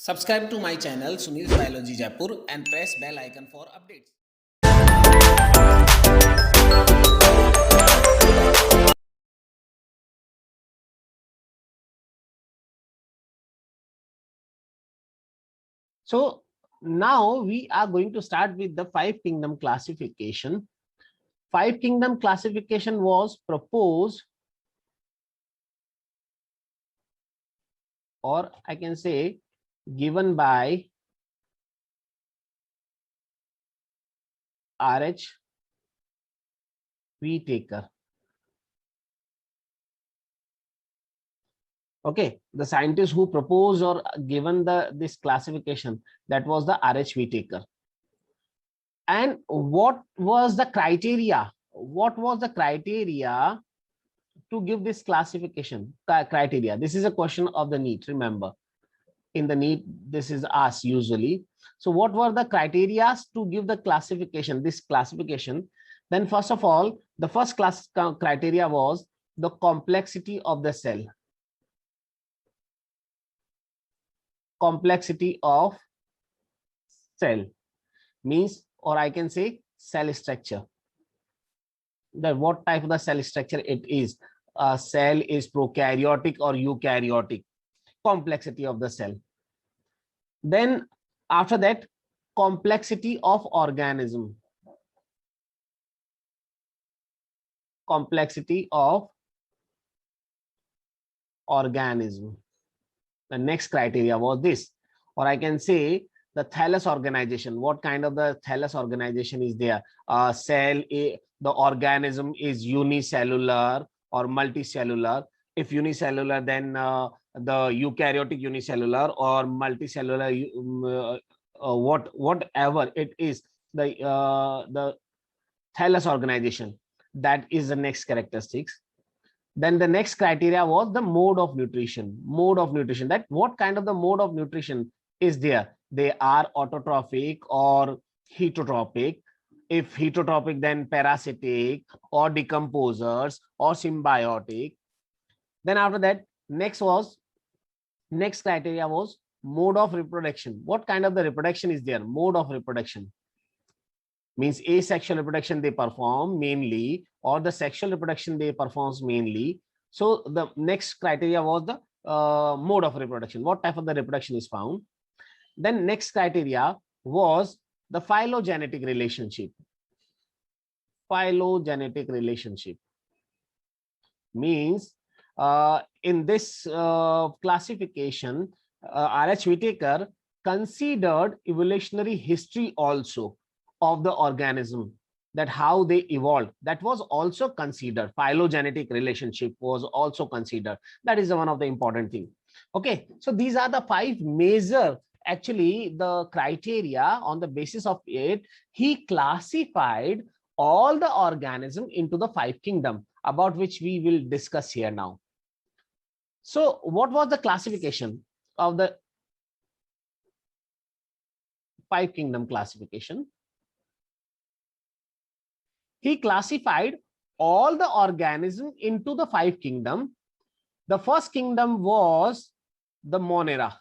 Subscribe to my channel Sunil's Biology Jaipur and press bell icon for updates. So now we are going to start with the five kingdom classification. Five kingdom classification was proposed, or I can say given by R.H. Whittaker. Okay, the scientist who proposed or given this classification, that was the R.H. Whittaker. And what was the criteria? What was the criteria to give this classification criteria? This is a question of the NEET, remember. In the NEET, this is asked usually. So what were the criteria to give the classification, this classification? Then first of all, the first class criteria was the complexity of the cell. Complexity of cell means, or I can say cell structure. That what type of the cell structure it is. A cell is prokaryotic or eukaryotic. Complexity of the cell. Then after that, complexity of organism. Complexity of organism. The next criteria was this, or I can say the thallus organization. What kind of the thallus organization is there? Cell, the organism is unicellular or multicellular. If unicellular, then the eukaryotic unicellular or multicellular, whatever it is, the thallus organization. That is the next characteristics. Then the next criteria was the mode of nutrition. Mode of nutrition, that what kind of the mode of nutrition is there? They are autotrophic or heterotropic. If heterotropic, then parasitic or decomposers or symbiotic. Then after that, next criteria was mode of reproduction. What kind of the reproduction is there? Mode of reproduction means asexual reproduction they perform mainly, or the sexual reproduction they performs mainly. So the next criteria was the mode of reproduction. What type of the reproduction is found? Then next criteria was the phylogenetic relationship. Phylogenetic relationship means in this classification, R.H. Whittaker considered evolutionary history also of the organism, that how they evolved, that was also considered. Phylogenetic relationship was also considered. That is one of the important thing. Okay, so these are the five major, actually the criteria. On the basis of it, he classified all the organism into the five kingdom, about which we will discuss here now. So what was the classification of the five kingdom classification? He classified all the organisms into the five kingdom. The first kingdom was the Monera.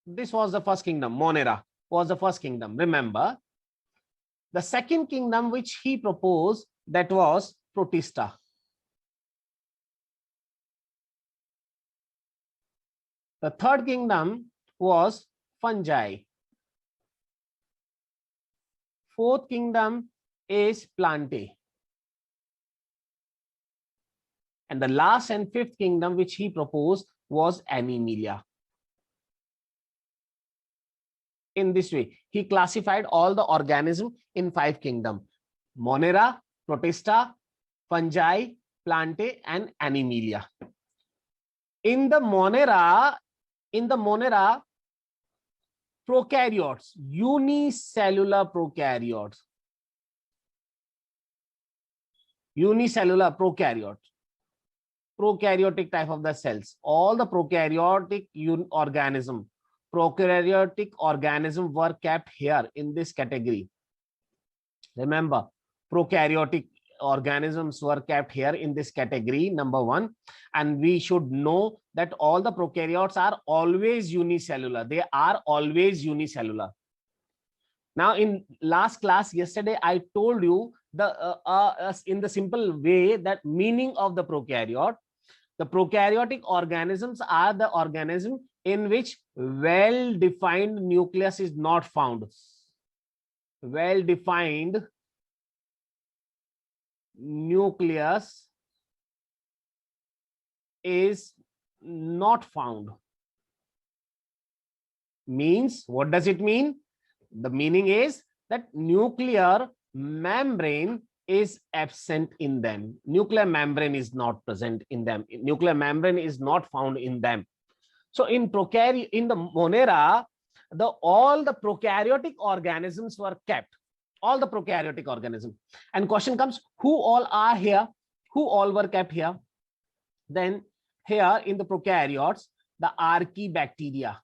This was the first kingdom. Monera was the first kingdom, remember. The second kingdom which he proposed, that was Protista. The third kingdom was fungi. Fourth kingdom is Plantae. And the last and fifth kingdom which he proposed was Animalia. In this way, he classified all the organisms in five kingdoms: Monera, Protista, fungi, Plantae, and Animalia. In the Monera, prokaryotes, unicellular prokaryotes, prokaryotic type of the cells, all the prokaryotic organism were kept here in this category. Remember, prokaryotic organisms were kept here in this category, number 1. And we should know that all the prokaryotes are always unicellular. They are always unicellular. Now, in last class yesterday, I told you in the simple way that meaning of the prokaryote. The prokaryotic organisms are the organism in which well-defined nucleus is not found. Well-defined nucleus is not found. Means, what does it mean? The meaning is that nuclear membrane is absent in them. Nuclear membrane is not present in them. Nuclear membrane is not found in them. So in the Monera, all the prokaryotic organisms were kept. All the prokaryotic organisms. And question comes, who all are here? Who all were kept here? Then here in the prokaryotes, the archaebacteria.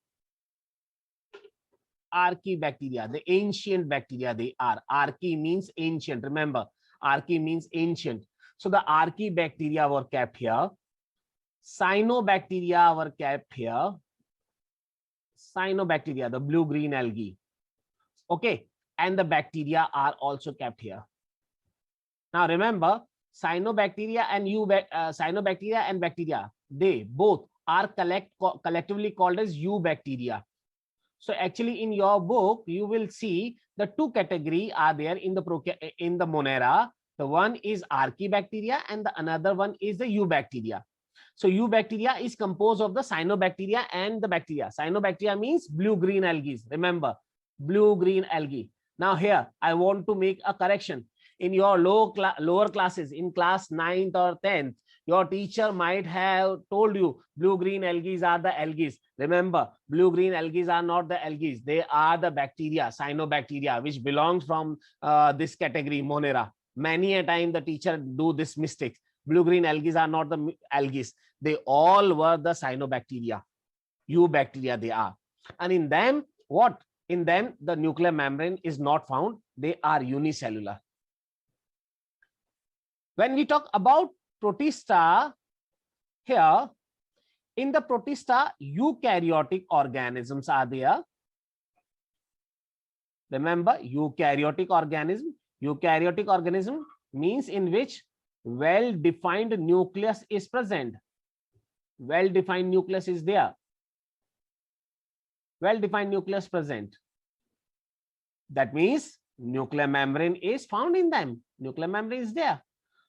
Archaebacteria, the ancient bacteria they are. Archae means ancient. Remember, archae means ancient. So the archaebacteria were kept here. Cyanobacteria were kept here. Cyanobacteria, the blue-green algae. Okay, and the bacteria are also kept here. Now remember, cyanobacteria and bacteria, they both are collectively called as eubacteria. So actually in your book, you will see the two categories are there in the Monera. The one is archaebacteria and the another one is the eubacteria. So eubacteria is composed of the cyanobacteria and the bacteria. Cyanobacteria means blue-green algae. Remember, blue-green algae. Now here, I want to make a correction. In your lower classes, in class 9th or 10th, your teacher might have told you blue-green algae are the algae. Remember, blue-green algae are not the algae. They are the bacteria, cyanobacteria, which belongs from this category, Monera. Many a time the teacher do this mistake. Blue-green algae are not the algae. They all were the cyanobacteria. Eubacteria they are. And in them, what? In them, the nuclear membrane is not found. They are unicellular. When we talk about Protista, here, in the Protista, eukaryotic organisms are there. Remember, eukaryotic organism. Eukaryotic organism means in which well-defined nucleus is present. Well-defined nucleus is there. Well-defined nucleus present. That means nuclear membrane is found in them. Nuclear membrane is there.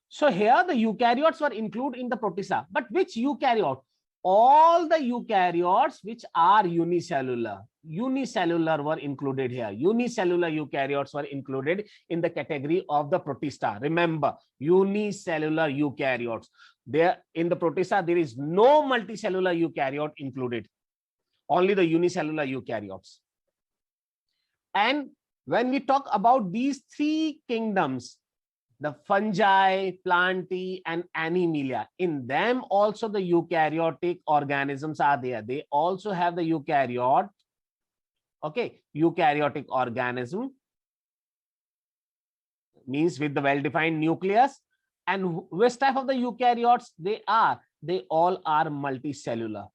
So here the eukaryotes were included in the Protista. But which eukaryote? All the eukaryotes which are unicellular. Unicellular were included here. Unicellular eukaryotes were included in the category of the Protista. Remember, unicellular eukaryotes. There in the Protista, there is no multicellular eukaryote included. Only the unicellular eukaryotes. And when we talk about these three kingdoms, the fungi, plantae, and animalia, in them also the eukaryotic organisms are there. They also have the eukaryote, okay, eukaryotic organism, means with the well-defined nucleus. And which type of the eukaryotes they are? They all are multicellular.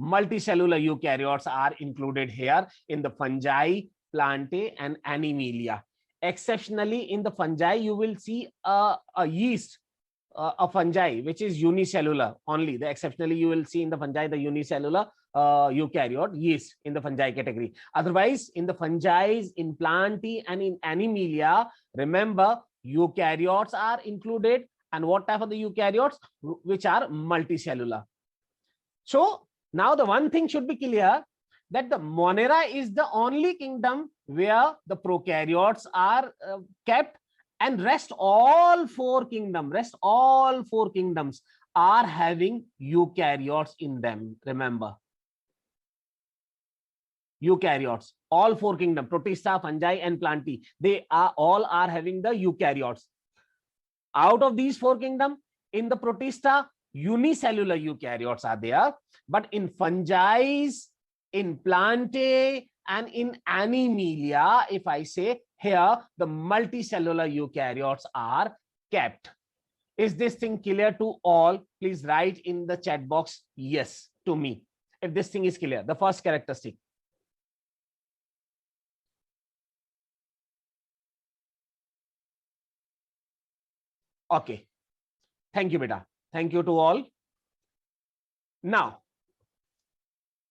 Multicellular eukaryotes are included here in the fungi, plantae, and animalia. Exceptionally, in the fungi, you will see a yeast, a fungi, which is unicellular only. Exceptionally, you will see in the fungi the unicellular eukaryote yeast in the fungi category. Otherwise, in the fungi, in plantae, and in animalia, remember, eukaryotes are included. And what type of the eukaryotes? Which are multicellular. So now the one thing should be clear, that the Monera is the only kingdom where the prokaryotes are kept, and rest all four kingdoms are having eukaryotes in them. Remember, eukaryotes, all four kingdoms, Protista, fungi, and plantae, they are all are having the eukaryotes. Out of these four kingdoms, in the Protista, unicellular eukaryotes are there, but in fungi, in plantae, and in animalia, if I say, here the multicellular eukaryotes are kept. Is this thing clear to all? Please write in the chat box yes to me if this thing is clear. The first characteristic. Okay. Thank you, beta. Thank you to all. Now,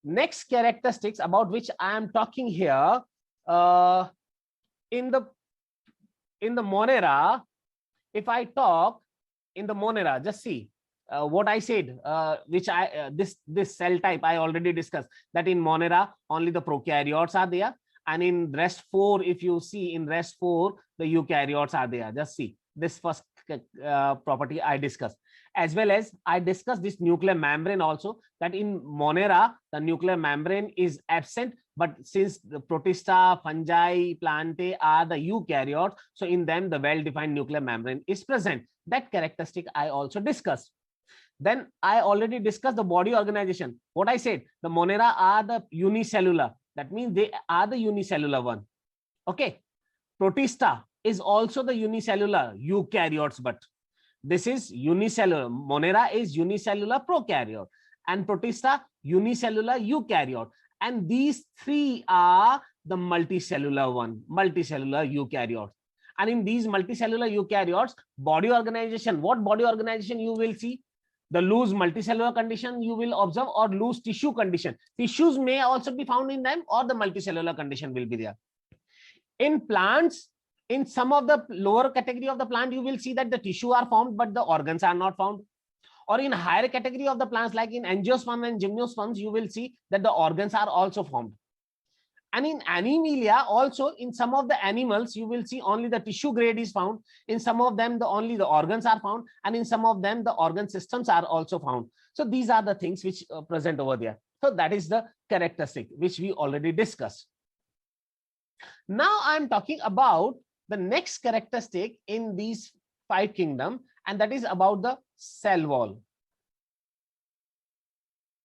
next characteristics about which I am talking here, in the Monera, if I talk in the Monera, just see what I said, which this cell type I already discussed, that in Monera only the prokaryotes are there, and in rest 4, if you see in rest 4 the eukaryotes are there. Just see this first property I discussed, as well as I discussed this nuclear membrane also, that in Monera the nuclear membrane is absent, but since the Protista, fungi, plantae are the eukaryotes, so in them the well-defined nuclear membrane is present. That characteristic I also discussed. Then I already discussed the body organization. What I said, the Monera are the unicellular. That means they are the unicellular one. Okay. Protista is also the unicellular eukaryotes, but this is unicellular. Monera is unicellular prokaryote, and Protista unicellular eukaryote. And these three are the multicellular one, multicellular eukaryotes. And in these multicellular eukaryotes, body organization, what body organization you will see? The loose multicellular condition you will observe, or loose tissue condition. Tissues may also be found in them, or the multicellular condition will be there. In plants, in some of the lower category of the plant, you will see that the tissue are formed, but the organs are not found. Or in higher category of the plants, like in angiosperm and gymnosperms, you will see that the organs are also formed. And in Animalia, also in some of the animals, you will see only the tissue grade is found. In some of them, only the organs are found. And in some of them, the organ systems are also found. So these are the things which present over there. So that is the characteristic which we already discussed. Now I'm talking about the next characteristic in these 5 kingdoms, and that is about the cell wall.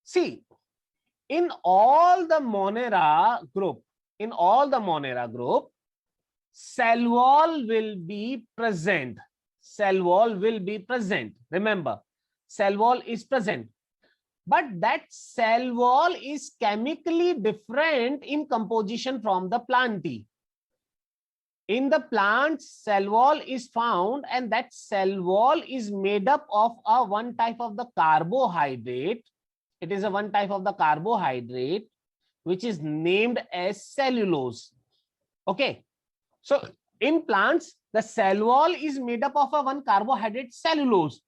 See, in all the Monera group, cell wall will be present. Cell wall will be present. Remember, cell wall is present. But that cell wall is chemically different in composition from the plantae. In the plant, cell wall is found, and that cell wall is made up of a one type of the carbohydrate. It is a one type of the carbohydrate which is named as cellulose. Okay. So in plants, the cell wall is made up of a one carbohydrate, cellulose.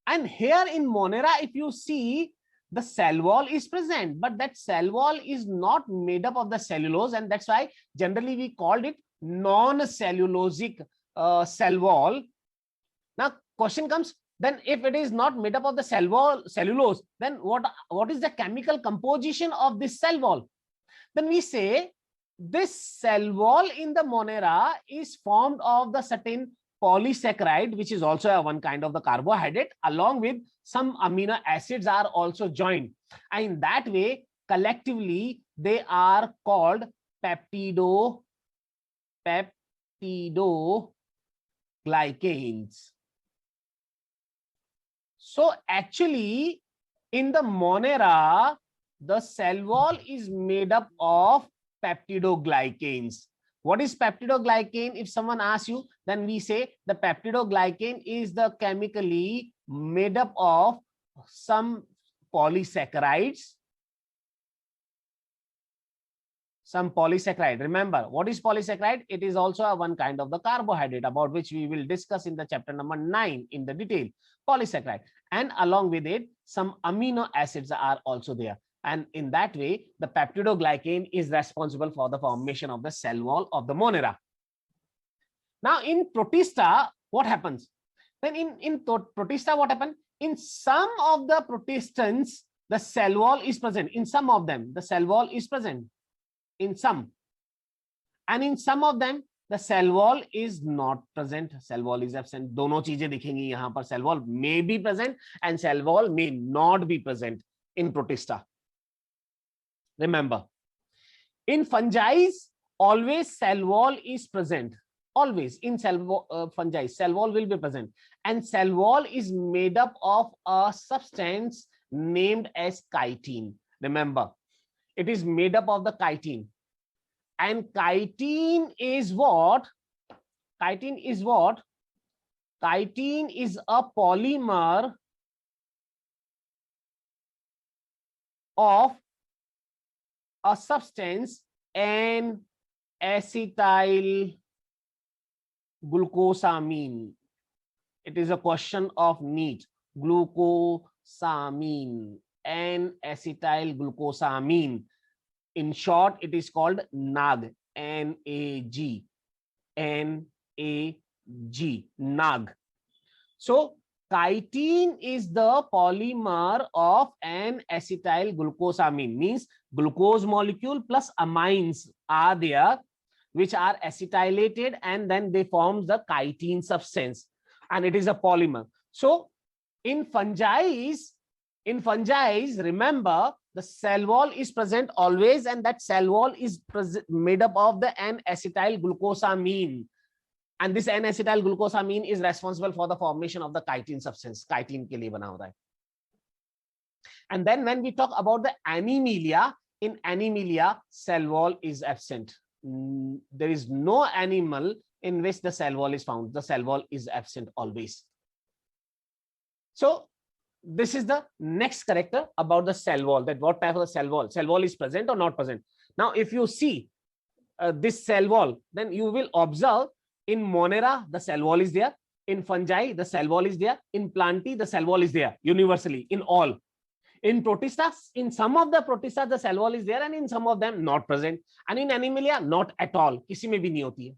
And here in Monera, if you see, the cell wall is present, but that cell wall is not made up of the cellulose, and that's why generally we called it non-cellulosic cell wall. Now question comes, then if it is not made up of the cell wall, cellulose, then what is the chemical composition of this cell wall? Then we say this cell wall in the Monera is formed of the certain polysaccharide, which is also a one kind of the carbohydrate, along with some amino acids are also joined. And in that way, collectively, they are called peptidoglycans. So actually, in the Monera, the cell wall is made up of peptidoglycans. What is peptidoglycan? If someone asks you, then we say the peptidoglycan is the chemically made up of some polysaccharides. Remember, what is polysaccharide? It is also a one kind of the carbohydrate, about which we will discuss in the chapter number 9 in the detail. Polysaccharide, and along with it, some amino acids are also there. And in that way, the peptidoglycan is responsible for the formation of the cell wall of the Monera. Now, in Protista, what happens? Then in Protista, what happens? In some of the Protistans, the cell wall is present. In some of them, the cell wall is present. In some. And in some of them, the cell wall is not present. Cell wall is absent. दोनों चीजें दिखेंगी यहाँ पर. Cell wall may be present and cell wall may not be present in Protista. Remember, in fungi always cell wall is present. Always in fungi, cell wall will be present, and cell wall is made up of a substance named as chitin. Remember, it is made up of the chitin, and chitin is what? Chitin is what? Chitin is a polymer of a substance N acetyl glucosamine. It is a question of NEET. Glucosamine, N-acetyl glucosamine. In short, it is called NAG. N-A-G. N-A-G. NAG. So, chitin is the polymer of an acetyl glucosamine. Means glucose molecule plus amines are there, which are acetylated, and then they form the chitin substance, and it is a polymer. So in fungi, remember, the cell wall is present always, and that cell wall is made up of the N-acetyl glucosamine, and this N-acetyl glucosamine is responsible for the formation of the chitin substance. Chitin ke liye bana hota hai. And then when we talk about the Animalia, in Animalia cell wall is absent. There is no animal in which the cell wall is found. The cell wall is absent always. So this is the next character about the cell wall, that what type of the cell wall is present or not present. Now if you see this cell wall, then you will observe in Monera the cell wall is there, in fungi the cell wall is there, in Plantae the cell wall is there, universally in all. In Protistas, in some of the Protistas the cell wall is there, and in some of them not present, and in Animalia not at all, किसी में भी नहीं होती है.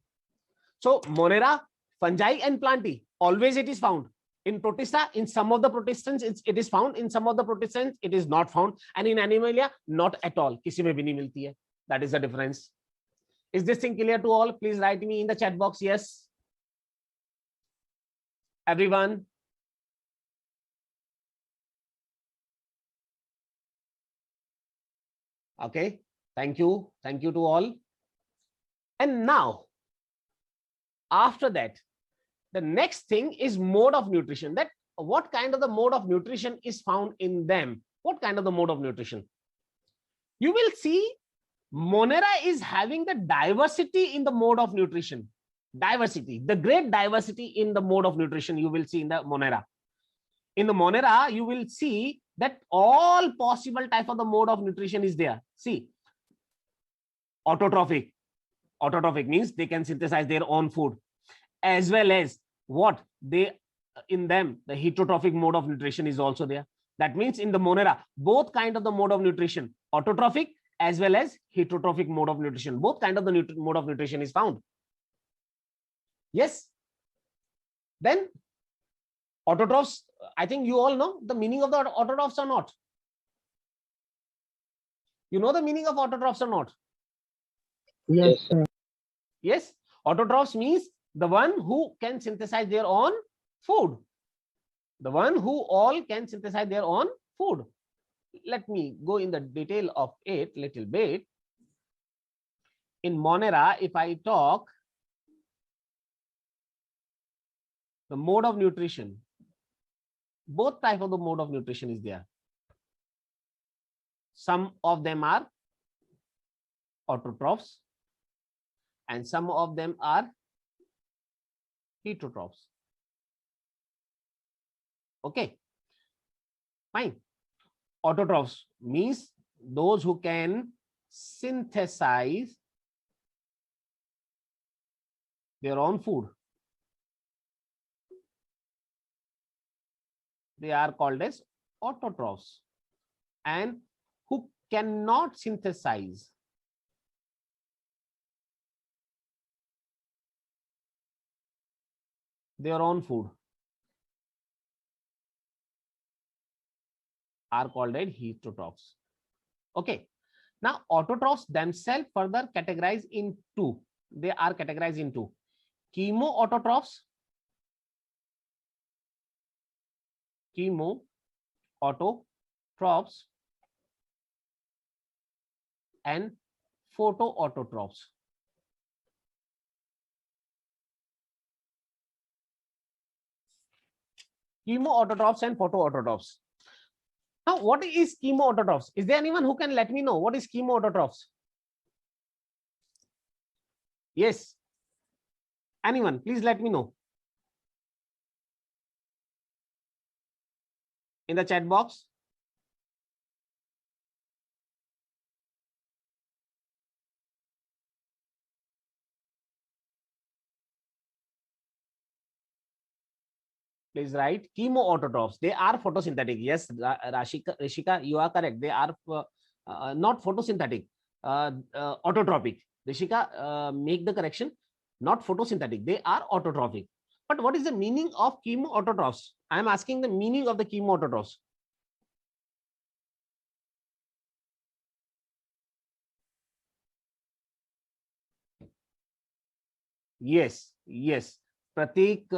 So Monera, fungi and Plantae, always it is found. In Protista, in some of the Protistants it is found, in some of the Protistants it is not found, and in Animalia not at all, किसी में भी नहीं मिलती है. That is the difference. Is this thing clear to all? Please write me in the chat box yes. Everyone. Okay, thank you to all. And now after that, the next thing is mode of nutrition. That what kind of the mode of nutrition is found in them. What kind of the mode of nutrition? You will see Monera is having the diversity in the mode of nutrition. Diversity, the great diversity in the mode of nutrition you will see in the Monera. In the Monera, you will see that all possible type of the mode of nutrition is there. See, autotrophic. Autotrophic means they can synthesize their own food, as well as what they in them the heterotrophic mode of nutrition is also there. That means in the Monera, both kind of the mode of nutrition, autotrophic as well as heterotrophic mode of nutrition, both kind of the mode of nutrition is found. Yes. Then autotrophs, I think you all know the meaning of the autotrophs or not? You know the meaning of autotrophs or not? Yes, sir. Yes, autotrophs means the one who can synthesize their own food. The one who all can synthesize their own food. Let me go in the detail of it little bit. In Monera, if I talk the mode of nutrition, both type of the mode of nutrition is there. Some of them are autotrophs and some of them are heterotrophs. Okay, fine. Autotrophs means those who can synthesize their own food. They are called as autotrophs. And who cannot synthesize their own food are called as heterotrophs. Okay. Now, autotrophs themselves further categorized in two. They are categorized in two. Chemoautotrophs, and photoautotrophs. chemoautotrophs and photoautotrophs. Now, what is chemoautotrophs? Is there anyone who can let me know what is chemoautotrophs? Yes. Anyone, please let me know in the chat box. Please write chemoautotrophs. They are photosynthetic. Yes, Rishika, you are correct. They are not photosynthetic, autotrophic. Rishika, make the correction. Not photosynthetic. They are autotrophic. But what is the meaning of chemoautotrophs? I am asking the meaning of the chemoautotrophs. Yes, yes. Pratik,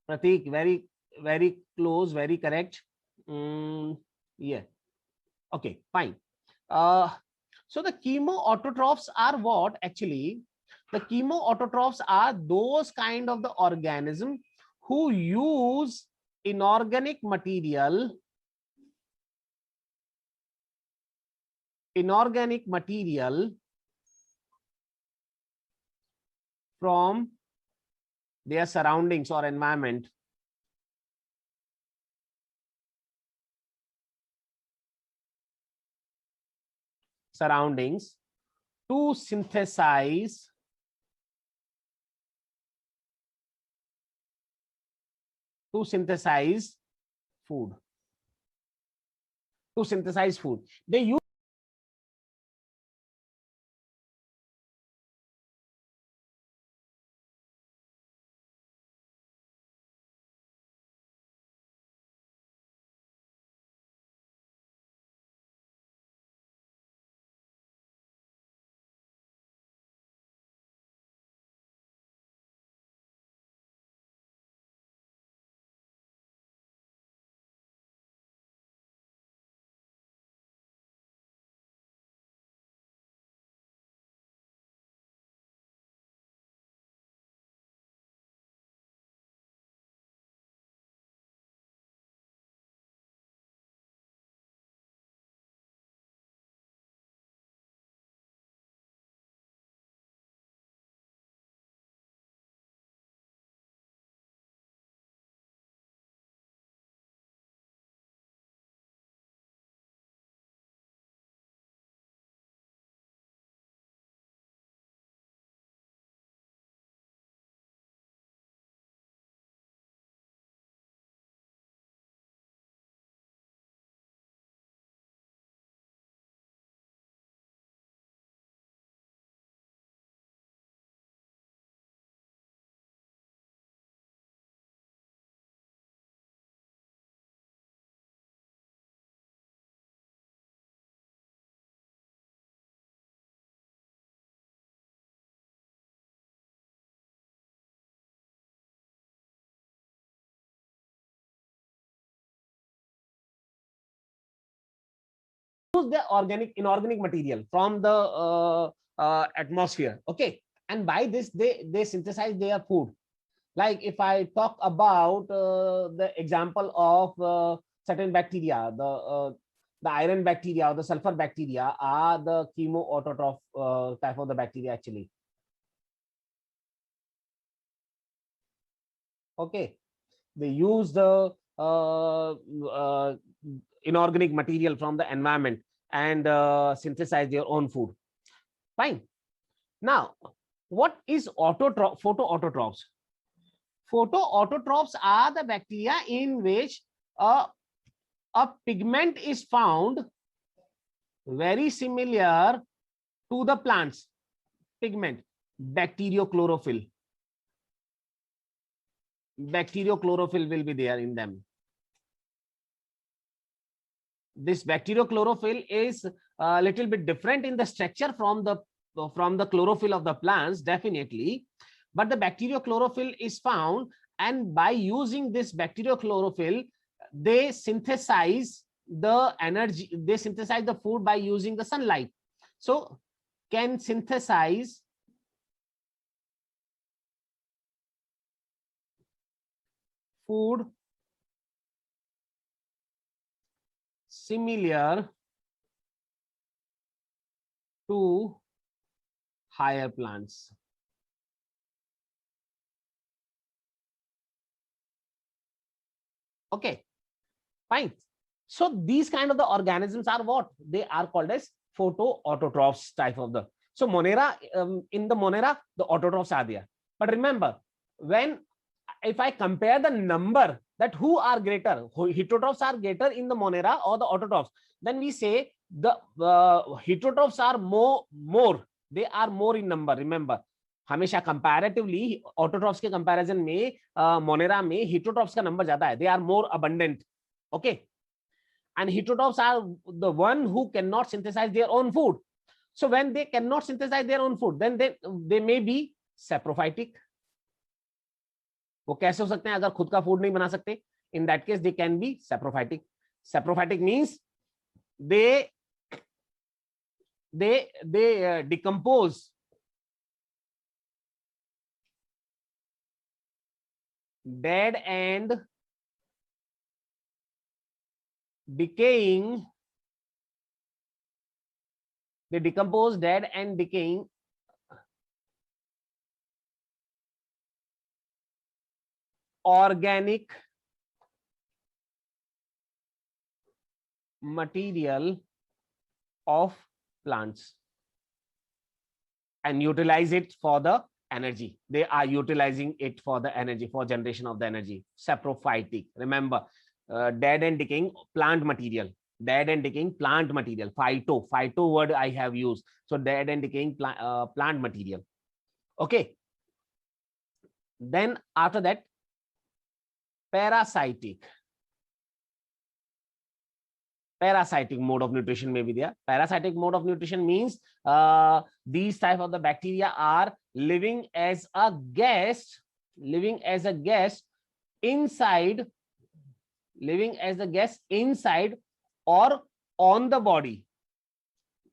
Pratik, very close, very correct. Yeah. Okay, fine. So the chemoautotrophs are what actually? The chemoautotrophs are those kind of the organism who use inorganic material from their surroundings or environment surroundings to synthesize food. To synthesize food. They use the inorganic material from the atmosphere. Okay, and by this they synthesize their food. Like if I talk about the example of certain bacteria, the iron bacteria or the sulfur bacteria are the chemoautotroph type of the bacteria actually. Okay, they use the inorganic material from the environment and synthesize their own food. Fine. Now, what is photoautotrophs? Photoautotrophs are the bacteria in which a pigment is found very similar to the plant's pigment, bacteriochlorophyll. Bacteriochlorophyll will be there in them. This bacteriochlorophyll is a little bit different in the structure from the chlorophyll of the plants, definitely, but the bacteriochlorophyll is found, and by using this bacteriochlorophyll they synthesize the energy, they synthesize the food by using the sunlight. So can synthesize food similar to higher plants. Okay, fine. So these kind of the organisms are what? They are called as photoautotrophs type of the. So Monera, in the Monera, the autotrophs are there. But remember, when if I compare the number that who are greater, heterotrophs are greater in the Monera or the autotrophs, then we say the heterotrophs are more. They are more in number. Remember, हमेशा comparatively autotrophs के comparison में Monera में heterotrophs का number ज्यादा है. They are more abundant. Okay. And heterotrophs are the one who cannot synthesize their own food. So when they cannot synthesize their own food, then they may be saprophytic. वो कैसे हो सकते हैं अगर खुद का फूड नहीं बना सकते? In that case, they can be saprophytic. Saprophytic means they decompose dead and decaying. They decompose dead and decaying organic material of plants and utilize it for the energy. They are utilizing it for the energy, for generation of the energy. Saprophytic. Remember, dead and decaying plant material. Dead and decaying plant material. Phyto word I have used. So dead and decaying plant material. Okay. Then after that, parasitic mode of nutrition may be there. Parasitic mode of nutrition means these type of the bacteria are living as a guest inside or on the body,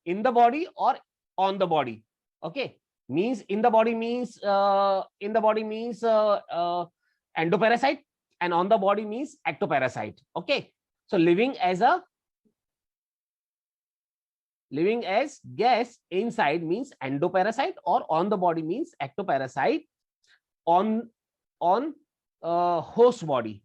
in the body or on the body. Okay, means in the body means endoparasite, and on the body means ectoparasite. Okay, so living as guest inside means endoparasite, or on the body means ectoparasite, on host body.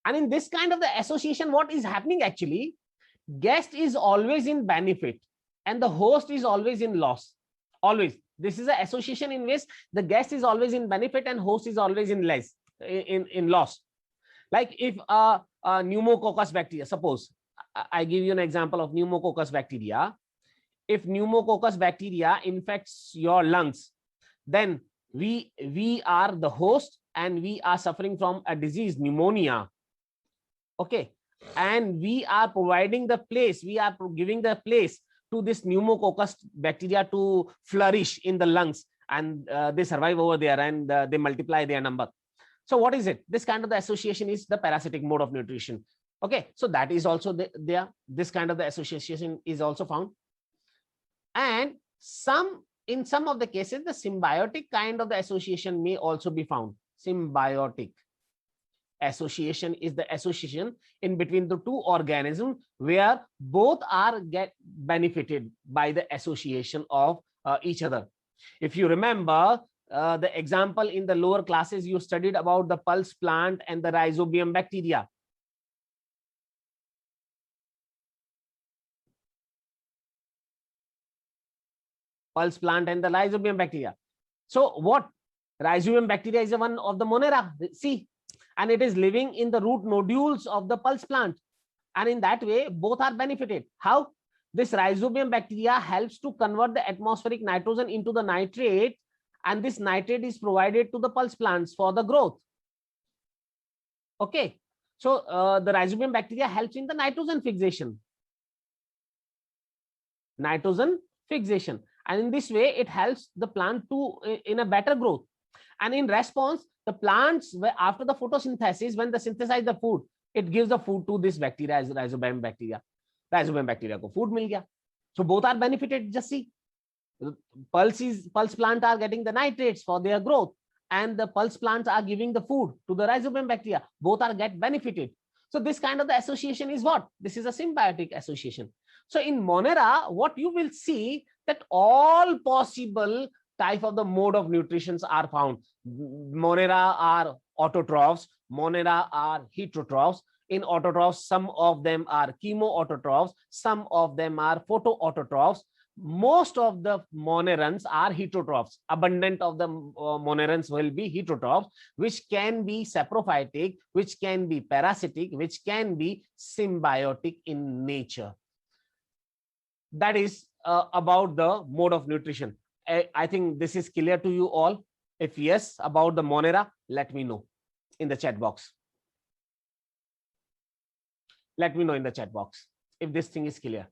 And in this kind of the association, what is happening actually? Guest is always in benefit and the host is always in loss. Always. This is an association in which the guest is always in benefit and host is always in loss. Like if pneumococcus bacteria, suppose I give you an example of pneumococcus bacteria. If pneumococcus bacteria infects your lungs, then we are the host and we are suffering from a disease, pneumonia. Okay, and we are providing the place, we are giving the place to this pneumococcus bacteria to flourish in the lungs, and they survive over there and they multiply their number. So what is it? This kind of the association is the parasitic mode of nutrition. Okay, so that is also there. This kind of the association is also found. And in some of the cases, the symbiotic kind of the association may also be found. Symbiotic association is the association in between the two organisms where both are get benefited by the association of each other. If you remember the example in the lower classes, you studied about the pulse plant and the rhizobium bacteria. Pulse plant and the rhizobium bacteria. So what? Rhizobium bacteria is one of the Monera. See, and it is living in the root nodules of the pulse plant. And in that way, both are benefited. How? This rhizobium bacteria helps to convert the atmospheric nitrogen into the nitrate, and this nitrate is provided to the pulse plants for the growth. Okay. So the rhizobium bacteria helps in the nitrogen fixation. And in this way, it helps the plant to in a better growth. And in response, the plants, after the photosynthesis, when they synthesize the food, it gives the food to this bacteria as rhizobium bacteria. Rhizobium bacteria ko food mil gaya. So both are benefited. Just see, pulse plant are getting the nitrates for their growth, and the pulse plants are giving the food to the rhizobacterium bacteria. Both are get benefited. So this kind of the association is what? This is a symbiotic association. So in Monera, what you will see that all possible type of the mode of nutrition are found. Monera are autotrophs, Monera are heterotrophs. In autotrophs, some of them are chemoautotrophs, some of them are photoautotrophs. Most of the monerans are heterotrophs. Abundant of the monerans will be heterotrophs, which can be saprophytic, which can be parasitic, which can be symbiotic in nature. That is about the mode of nutrition. I think this is clear to you all. If yes, about the Monera, let me know in the chat box. Let me know in the chat box if this thing is clear.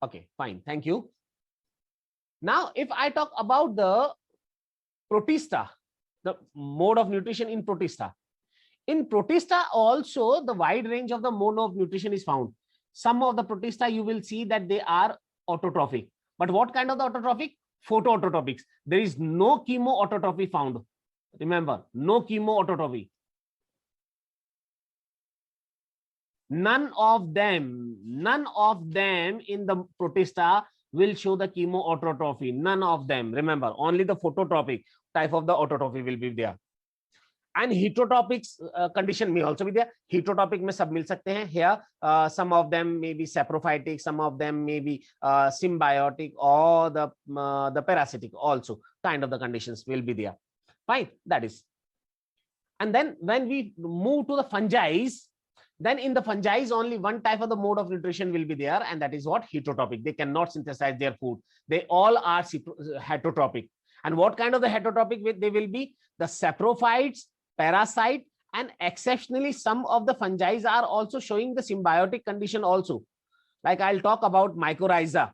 Okay, fine. Thank you. Now, if I talk about the Protista, the mode of nutrition in Protista. In Protista also, the wide range of the mode of nutrition is found. Some of the Protista, you will see that they are autotrophic. But what kind of the autotrophic? Photoautotropics. There is no chemoautotrophy found. Remember, no chemoautotrophy. None of them in the Protista will show the chemoautotrophy. None of them. Remember, only the phototropic type of the autotrophy will be there. And heterotropics condition may also be there. Heterotropic में सब मिल सकते हैं. Here, some of them may be saprophytic, some of them may be symbiotic, or the parasitic also. Kind of the conditions will be there. Fine, that is. And then when we move to the fungi, then in the fungi only one type of the mode of nutrition will be there, and that is what? Heterotropic. They cannot synthesize their food. They all are heterotropic. And what kind of the heterotropic they will be? The saprophytes, parasite, and exceptionally some of the fungi are also showing the symbiotic condition also. Like I'll talk about mycorrhiza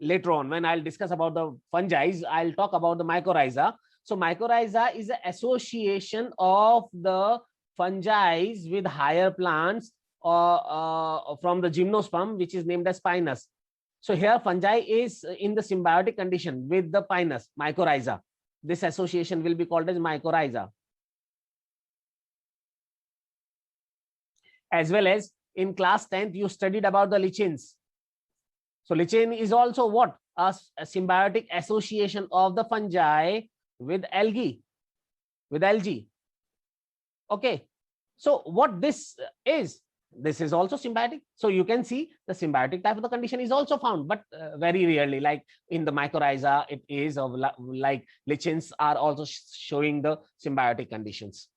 later on. When I'll discuss about the fungi, I'll talk about the mycorrhiza. So mycorrhiza is an association of the fungi with higher plants from the gymnosperm, which is named as Pinus. So here fungi is in the symbiotic condition with the Pinus, mycorrhiza. This association will be called as mycorrhiza. As well as in class 10th, you studied about the lichens. So lichen is also what? A symbiotic association of the fungi with algae, Okay. So what this is also symbiotic. So you can see the symbiotic type of the condition is also found, but very rarely, like in the mycorrhiza, it is of like lichens are also showing the symbiotic conditions.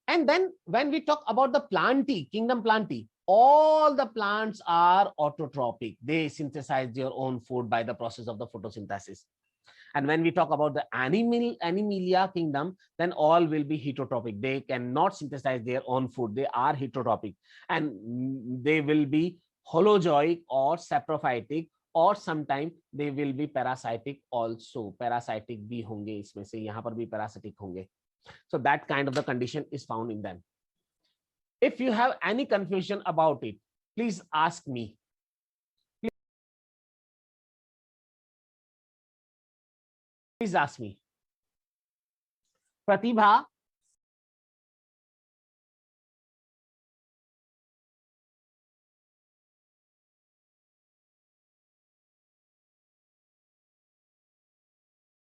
And then when we talk about the plantae, kingdom plantae, all the plants are autotrophic. They synthesize their own food by the process of the photosynthesis. And when we talk about the Animalia kingdom, then all will be heterotrophic. They cannot synthesize their own food. They are heterotrophic, and they will be holozoic or saprophytic, or sometime they will be parasitic also. Parasitic bhi honge isme se, yahan par bhi parasitic honge. So that kind of the condition is found in them. If you have any confusion about it, please ask me. Please ask me. Pratibha,